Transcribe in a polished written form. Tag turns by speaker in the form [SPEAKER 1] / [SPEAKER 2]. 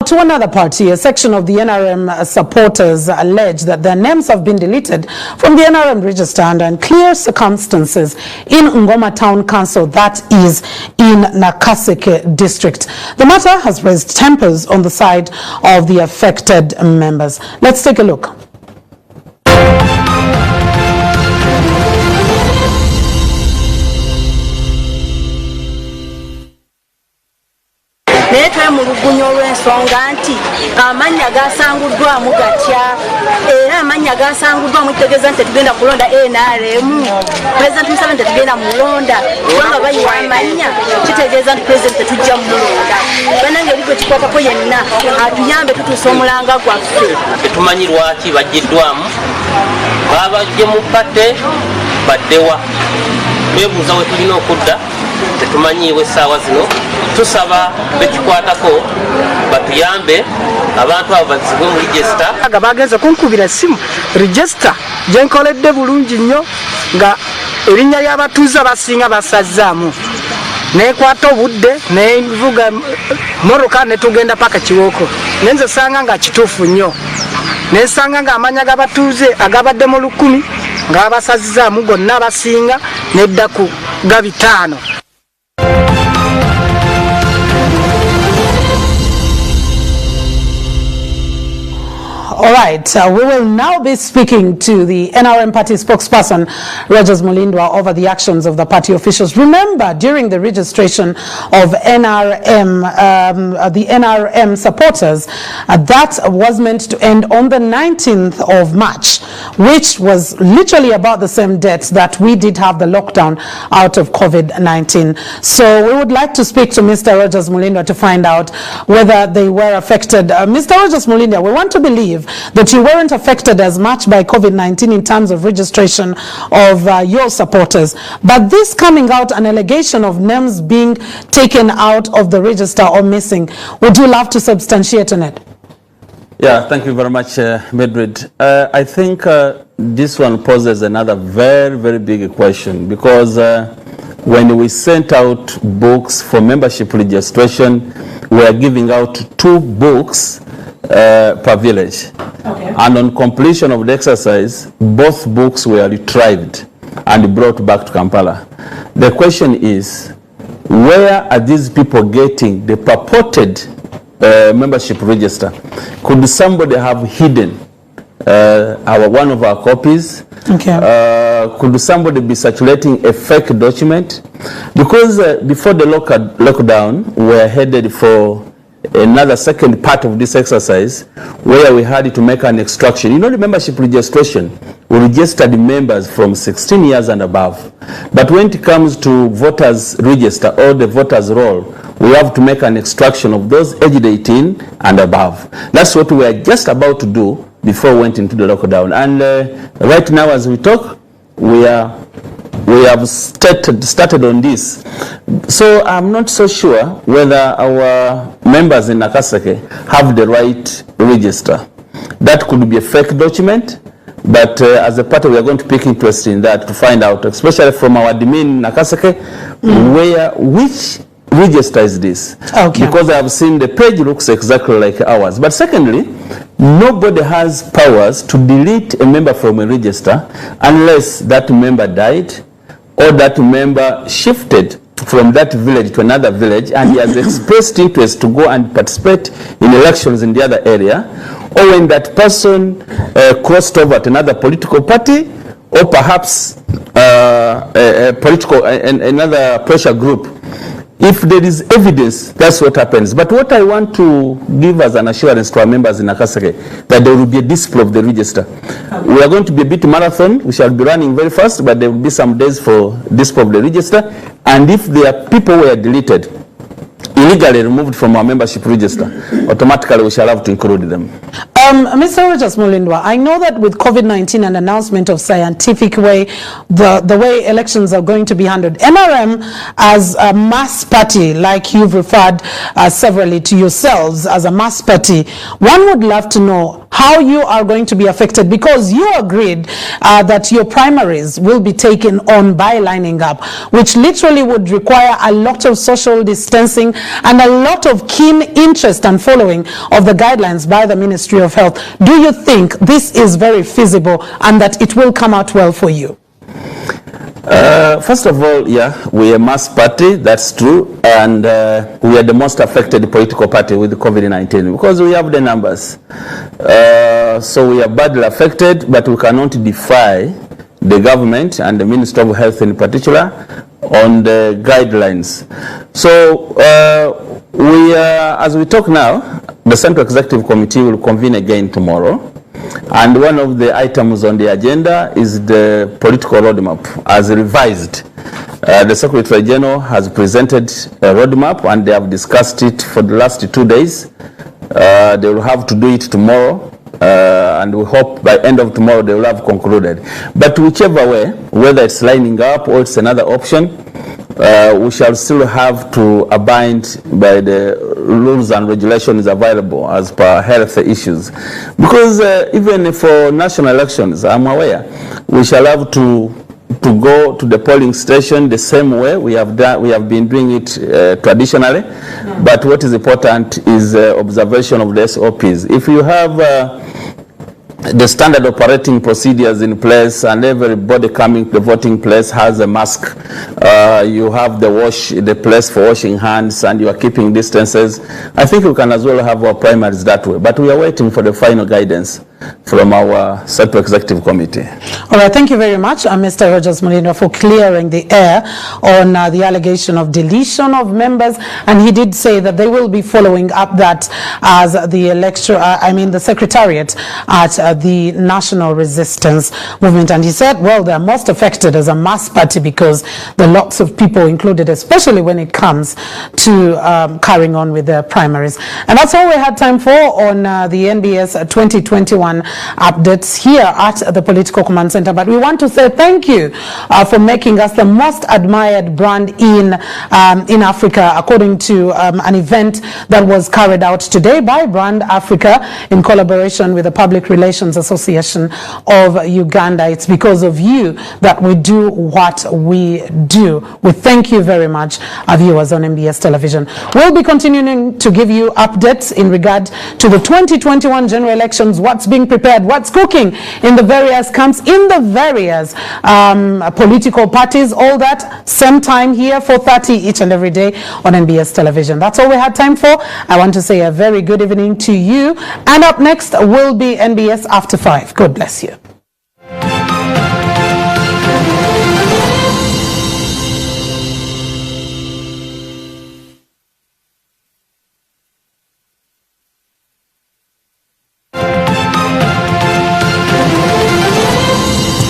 [SPEAKER 1] To another party, a section of the NRM supporters allege that their names have been deleted from the NRM register under unclear circumstances in Ngoma Town Council, that is in Nakaseke district. The matter has raised tempers on the side of the affected members. Let's take a look.
[SPEAKER 2] Mulugunyo lw'ensonga nti amanya gasanguddwamu gatya era amanya gasanguddwamu kitegeeza nti tetugenda kulonda NRM. President Museveni tetugenda mulonda kubanga bayiwa amanya kitegeeza nti President tetujja mulonda. Banange bigwe kikwatako yenna atuyambe tutuusa omulanga gwaffe.
[SPEAKER 3] Tetumanyi lwaki bajjiddwamu babajje mu pate baddewa beebuuza we tulina okudda tetumanyiiwe essaawa zino. Tusaba bekikwatako batuyambe abantu abo bazibwe mu register.
[SPEAKER 4] Bagenze kunkubira simu register gyenkoledde bulungi nnyo nga erinnya ly'abatuuze basinga basazzaamu nekwata obudde nevuga moroka netugenda paka Kiwoko nenze sanga nga kituufu nnyo nesanga nga amanya g'abatuuze agabadde mu 10 nga basazzaamu gonna basinga nedda ku gabitaano.
[SPEAKER 1] All right, we will now be speaking to the NRM party spokesperson, Rogers Mulindwa, over the actions of the party officials. Remember, during the registration of NRM, the NRM supporters, that was meant to end on the 19th of March, which was literally about the same date that we did have the lockdown out of COVID-19. So we would like to speak to Mr. Rogers Mulindwa to find out whether they were affected. Mr. Rogers Mulindwa, we want to believe that you weren't affected as much by COVID-19 in terms of registration of your supporters. But this coming out, an allegation of names being taken out of the register or missing, would you love to substantiate on it?
[SPEAKER 5] Yeah, thank you very much, Medrid. I think this one poses another very, very big question because when we sent out books for membership registration, we are giving out 2 books per village. Okay. And on completion of the exercise, both books were retrieved and brought back to Kampala. The question is, where are these people getting the purported membership register? Could somebody have hidden one of our copies? Okay. Could somebody be circulating a fake document? Because before the lockdown, we were headed for another second part of this exercise where we had to make an extraction. You know, the membership registration, we registered members from 16 years and above. But when it comes to voters register or the voters roll, we have to make an extraction of those aged 18 and above. That's what we are just about to do before we went into the lockdown. And right now as we talk, we have started on this. So I'm not so sure whether our members in Nakaseke have the right register. That could be a fake document, but as a party we are going to pick interest in that to find out, especially from our admin in Nakaseke, which register is this? Okay. Because I have seen the page looks exactly like ours. But secondly, nobody has powers to delete a member from a register unless that member died or that member shifted from that village to another village and he has expressed interest to go and participate in elections in the other area, or when that person crossed over to another political party, or perhaps another pressure group. If there is evidence, that's what happens. But what I want to give as an assurance to our members in Nakaseke, that there will be a display of the register. Okay. We are going to be a bit marathon. We shall be running very fast, but there will be some days for display of the register. And if there are people who are deleted, illegally removed from our membership register, automatically we shall have to include them.
[SPEAKER 1] Mr. Rogers Mulindwa, I know that with COVID-19 and announcement of scientific way, the way elections are going to be handled, NRM as a mass party, like you've referred severally to yourselves as a mass party, one would love to know how you are going to be affected, because you agreed that your primaries will be taken on by lining up, which literally would require a lot of social distancing and a lot of keen interest and following of the guidelines by the Ministry of Health. Do you think this is very feasible and that it will come out well for you?
[SPEAKER 5] First of all, yeah, we are a mass party, that's true, and we are the most affected political party with COVID-19 because we have the numbers. So we are badly affected, but we cannot defy the government and the Ministry of Health in particular on the guidelines. So we as we talk now, the Central Executive Committee will convene again tomorrow. And one of the items on the agenda is the political roadmap as revised. The Secretary General has presented a roadmap and they have discussed it for the last 2 days. They will have to do it tomorrow. And we hope by end of tomorrow they will have concluded. But whichever way, whether it's lining up or it's another option, we shall still have to abide by the rules and regulations available as per health issues. Because even for national elections, I'm aware, we shall have to go to the polling station the same way we have been doing it traditionally. Yeah. But what is important is observation of the SOPs. If you have the standard operating procedures in place and everybody coming to the voting place has a mask, you have the place for washing hands and you are keeping distances, I think we can as well have our primaries that way. But we are waiting for the final guidance from our Central Executive Committee.
[SPEAKER 1] All right, thank you very much, Mr. Rogers Mulindwa, for clearing the air on the allegation of deletion of members. And he did say that they will be following up that as the Secretariat at the National Resistance Movement. And he said, well, they're most affected as a mass party because there are lots of people included, especially when it comes to carrying on with their primaries. And that's all we had time for on the NBS 2021 updates here at the Political Command Center. But we want to say thank you for making us the most admired brand in Africa, according to an event that was carried out today by Brand Africa in collaboration with the Public Relations Association of Uganda. It's because of you that we do what we do. We thank you very much, our viewers on MBS Television. We'll be continuing to give you updates in regard to the 2021 general elections, what's being prepared, what's cooking in the various camps, in the various political parties, all that, same time here, 4:30 each and every day on NBS Television. That's all we had time for. I want to say a very good evening to you. And up next will be NBS After 5. God bless you.